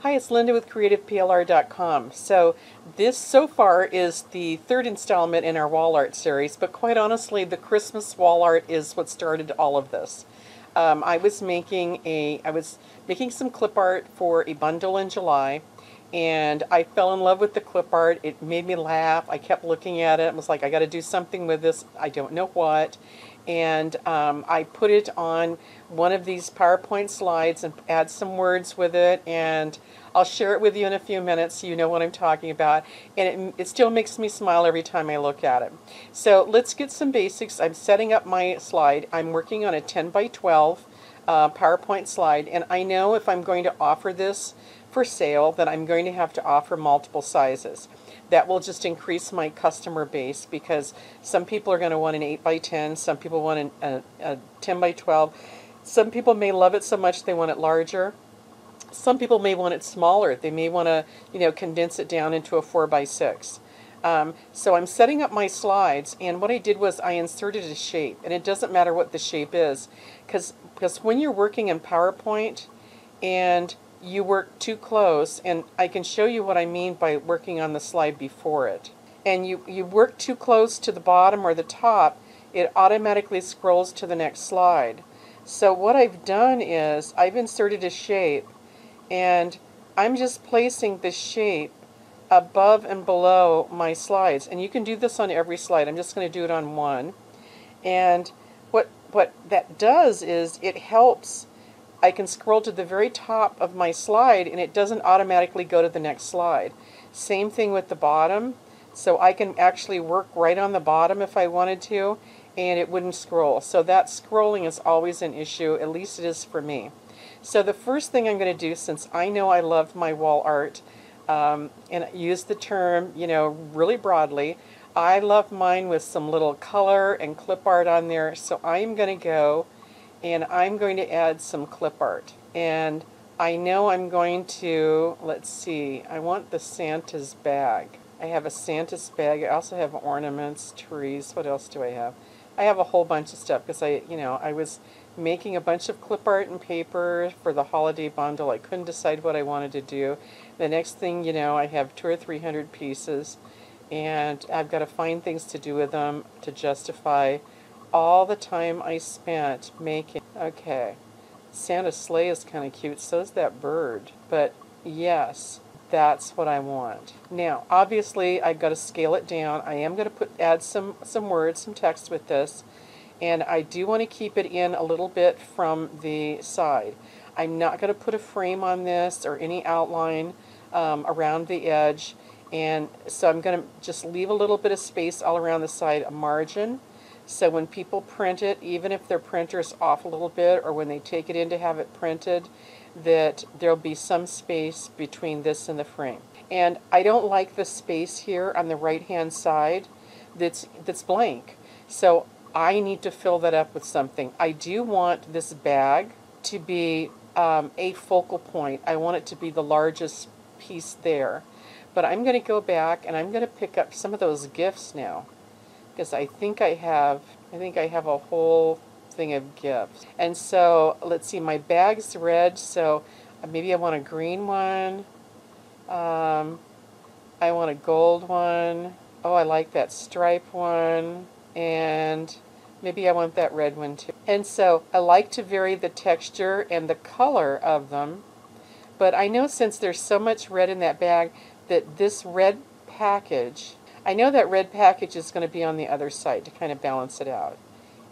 Hi, it's Linda with CreativePLR.com. So this so far is the third installment in our wall art series, but quite honestly, the Christmas wall art is what started all of this. I was making some clip art for a bundle in July, and I fell in love with the clip art. It made me laugh. I kept looking at it and was like, I got to do something with this. I don't know what. And I put it on one of these PowerPoint slides and add some words with it, and I'll share it with you in a few minutes so you know what I'm talking about. And it still makes me smile every time I look at it. So let's get some basics. I'm setting up my slide. I'm working on a 10 by 12 PowerPoint slide, and I know if I'm going to offer this for sale that I'm going to have to offer multiple sizes. That will just increase my customer base because some people are going to want an 8 by 10, some people want a 10 by 12. Some people may love it so much they want it larger. Some people may want it smaller. They may want to, condense it down into a 4 by 6. So I'm setting up my slides, and what I did was I inserted a shape, and it doesn't matter what the shape is, because when you're working in PowerPoint and you work too close, and I can show you what I mean by working on the slide before it, and you work too close to the bottom or the top, it automatically scrolls to the next slide. So what I've done is I've inserted a shape, and I'm just placing the shape above and below my slides, and you can do this on every slide. I'm just going to do it on one. And what that does is it helps. I can scroll to the very top of my slide and it doesn't automatically go to the next slide. Same thing with the bottom. So I can actually work right on the bottom if I wanted to, and it wouldn't scroll. So that scrolling is always an issue, at least it is for me. So the first thing I'm going to do, since I know I love my wall art, and use the term, really broadly, I love mine with some little color and clip art on there. So I'm going to go and I'm going to add some clip art. And I know I'm going to, let's see, I want the Santa's bag. I have a Santa's bag. I also have ornaments, trees. What else do I have? I have a whole bunch of stuff because I was making a bunch of clip art and paper for the holiday bundle. I couldn't decide what I wanted to do. The next thing I have 200 or 300 pieces, and I've got to find things to do with them to justify all the time I spent making. Okay, Santa's sleigh is kind of cute, so is that bird, but yes, that's what I want. Now obviously I've got to scale it down. I am going to add some words, some text with this, and I do want to keep it in a little bit from the side. I'm not going to put a frame on this or any outline around the edge, and so I'm going to just leave a little bit of space all around the side, a margin. So when people print it, even if their printer's off a little bit, or when they take it in to have it printed, that there'll be some space between this and the frame. And I don't like the space here on the right hand side that's blank. So I need to fill that up with something. I do want this bag to be a focal point. I want it to be the largest piece there. But I'm going to go back and I'm going to pick up some of those gifts now, because I think I have a whole thing of gifts. And so let's see, my bag's red, so maybe I want a green one. I want a gold one. Oh, I like that stripe one. And maybe I want that red one too. And so I like to vary the texture and the color of them. But I know since there's so much red in that bag that this red package, I know that red package is going to be on the other side to kind of balance it out.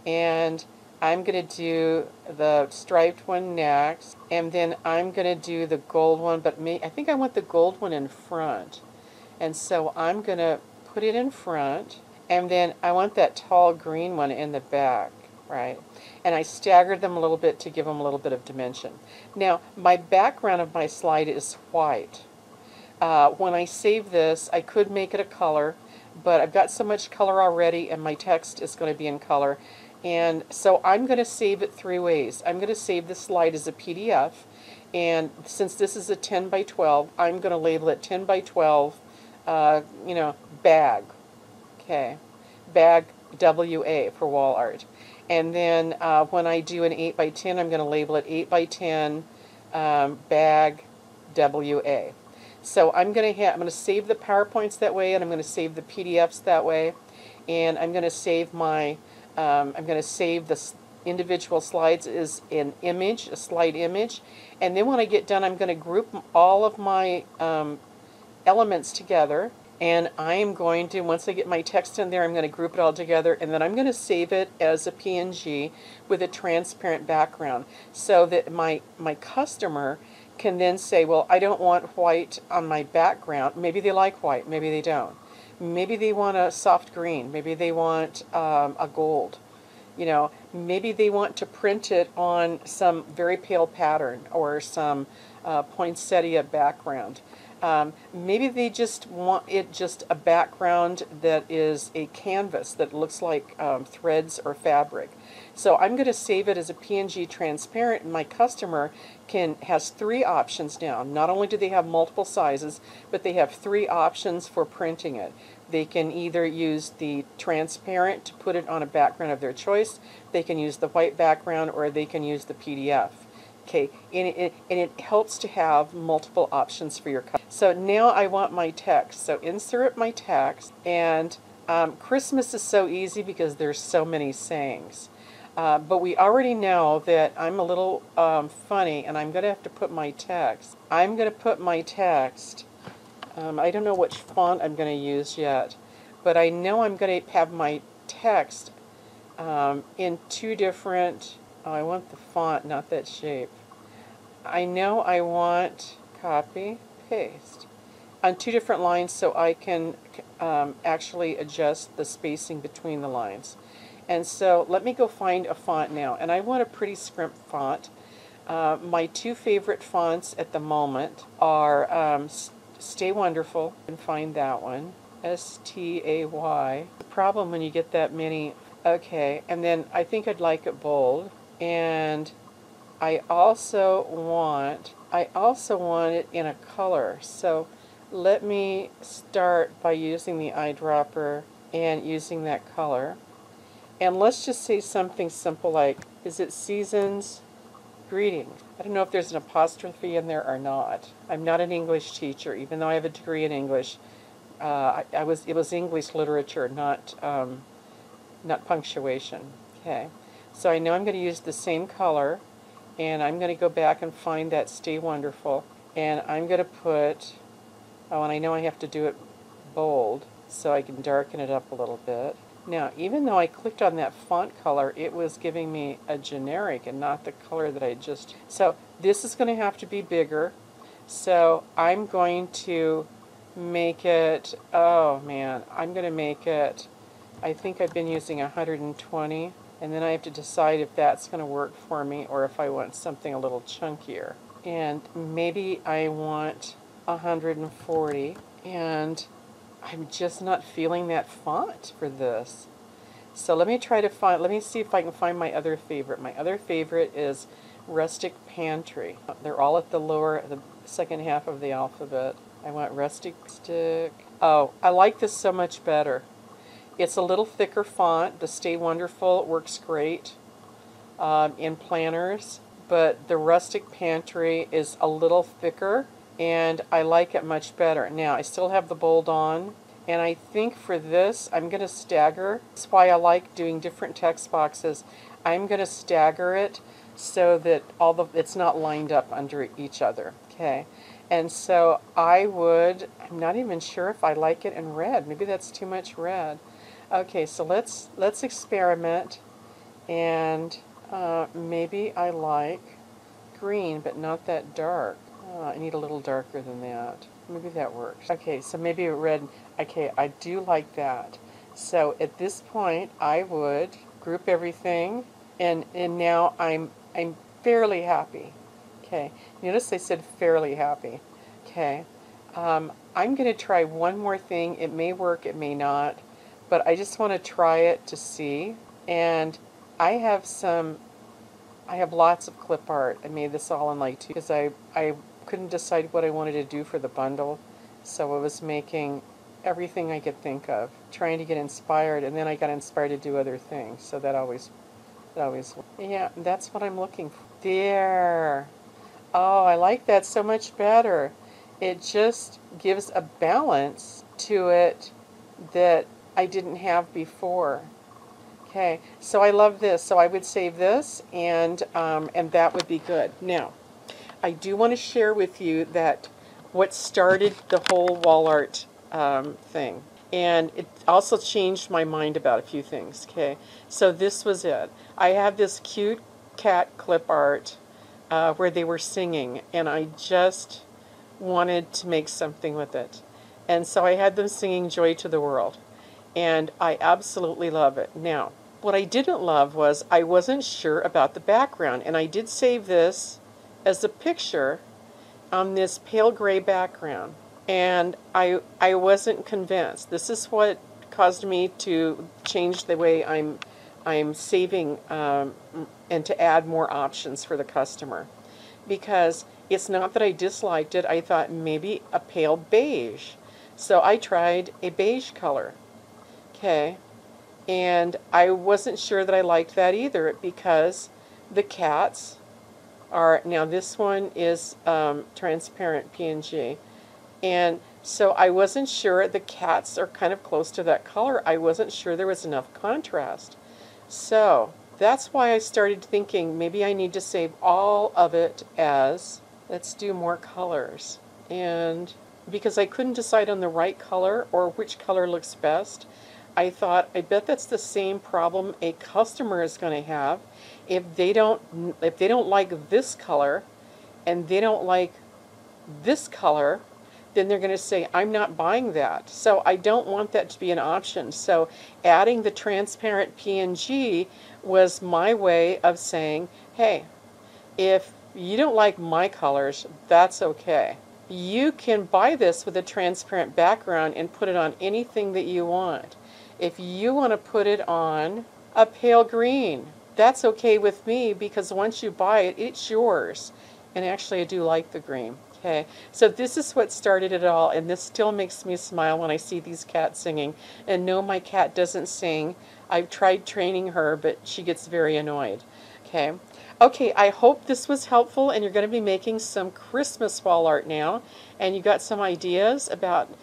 And I'm going to do the striped one next, and then I'm going to do the gold one, but I think I want the gold one in front. And so I'm going to put it in front, and then I want that tall green one in the back, right? And I staggered them a little bit to give them a little bit of dimension. Now, my background of my slide is white. When I save this, I could make it a color, but I've got so much color already, and my text is going to be in color. And so I'm going to save it three ways. I'm going to save the slide as a PDF, and since this is a 10 by 12, I'm going to label it 10 by 12, bag. Okay, bag, WA for wall art. And then when I do an 8 by 10, I'm going to label it 8 by 10 bag WA. So I'm going to save the PowerPoints that way, and I'm going to save the PDFs that way, and I'm going to save the individual slides as an image, a slide image, and then when I get done, I'm going to group all of my elements together, and I'm going to, once I get my text in there, I'm going to group it all together, and then I'm going to save it as a PNG with a transparent background so that my customer can then say, well, I don't want white on my background. Maybe they like white, maybe they don't. Maybe they want a soft green, maybe they want a gold. You know, maybe they want to print it on some very pale pattern or some poinsettia background. Maybe they just want it just a background that is a canvas that looks like threads or fabric. So I'm going to save it as a PNG transparent, and my customer has 3 options now. Not only do they have multiple sizes, but they have 3 options for printing it. They can either use the transparent to put it on a background of their choice, they can use the white background, or they can use the PDF. Okay, and it helps to have multiple options for your customer. So now I want my text. So insert my text, and Christmas is so easy because there's so many sayings. But we already know that I'm a little funny, and I'm going to have to put my text. I'm going to put my text, I don't know which font I'm going to use yet, but I know I'm going to have my text in 2 different, oh, I want the font, not that shape. I know I want copy, paste, on 2 different lines so I can actually adjust the spacing between the lines. And so let me go find a font now, and I want a pretty scrimp font. My 2 favorite fonts at the moment are Stay Wonderful, and find that one, S-T-A-Y. The problem when you get that many, okay, and then I think I'd like it bold, and I also want it in a color. So let me start by using the eyedropper and using that color. And let's just say something simple like, is it Seasons Greetings? I don't know if there's an apostrophe in there or not. I'm not an English teacher, even though I have a degree in English. It was English literature, not punctuation. Okay, so I know I'm going to use the same color, and I'm going to go back and find that Stay Wonderful, and I'm going to put, oh, and I know I have to do it bold so I can darken it up a little bit. Now, even though I clicked on that font color, it was giving me a generic and not the color that I just... So this is going to have to be bigger. So I'm going to make it, oh man, I'm going to make it, I think I've been using 120, and then I have to decide if that's going to work for me or if I want something a little chunkier. And maybe I want 140, and I'm just not feeling that font for this. So let me see if I can find my other favorite. My other favorite is Rustic Pantry. They're all at the second half of the alphabet. I want Rustic Stick. Oh, I like this so much better. It's a little thicker font. The Stay Wonderful works great in planners, but the Rustic Pantry is a little thicker, and I like it much better. Now, I still have the bold on, and I think for this, I'm going to stagger. That's why I like doing different text boxes. I'm going to stagger it so that it's not lined up under each other. Okay, and so I'm not even sure if I like it in red. Maybe that's too much red. Okay, so let's experiment, and maybe I like green, but not that dark. I need a little darker than that. Maybe that works. Okay, so maybe red. Okay, I do like that. So at this point, I would group everything, and now I'm fairly happy. Okay, notice I said fairly happy. Okay, I'm going to try one more thing. It may work, it may not, but I just want to try it to see. And I have lots of clip art. I made this all in like 2 because I couldn't decide what I wanted to do for the bundle, so I was making everything I could think of, trying to get inspired, and then I got inspired to do other things. So that always, yeah, that's what I'm looking for. There. Oh, I like that so much better. It just gives a balance to it that I didn't have before. Okay, so I love this. So I would save this, and that would be good. Now, I do want to share with you that what started the whole wall art thing. And it also changed my mind about a few things. Okay, so this was it. I have this cute cat clip art where they were singing, and I just wanted to make something with it. And so I had them singing Joy to the World, and I absolutely love it. Now, what I didn't love was I wasn't sure about the background, and I did save this as a picture on this pale gray background, and I wasn't convinced. This is what caused me to change the way I'm saving and to add more options for the customer, because it's not that I disliked it. I thought maybe a pale beige, so I tried a beige color. Okay, and I wasn't sure that I liked that either, because the cats are, now this one is transparent PNG, and so I wasn't sure. The cats are kind of close to that color. I wasn't sure there was enough contrast. So that's why I started thinking maybe I need to save all of it as, let's do more colors. And because I couldn't decide on the right color or which color looks best, I thought, I bet that's the same problem a customer is going to have. If they don't like this color and they don't like this color, then they're going to say, I'm not buying that. So I don't want that to be an option. So adding the transparent PNG was my way of saying, hey, if you don't like my colors, that's okay. You can buy this with a transparent background and put it on anything that you want. If you want to put it on a pale green, that's okay with me, because once you buy it, it's yours. And actually, I do like the green. Okay, so this is what started it all, and this still makes me smile when I see these cats singing. And no, my cat doesn't sing. I've tried training her, but she gets very annoyed. Okay. Okay, I hope this was helpful, and you're going to be making some Christmas wall art now, and you got some ideas about,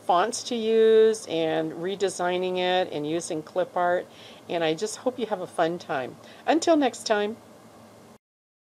fonts to use and redesigning it and using clip art, and I just hope you have a fun time. Until next time.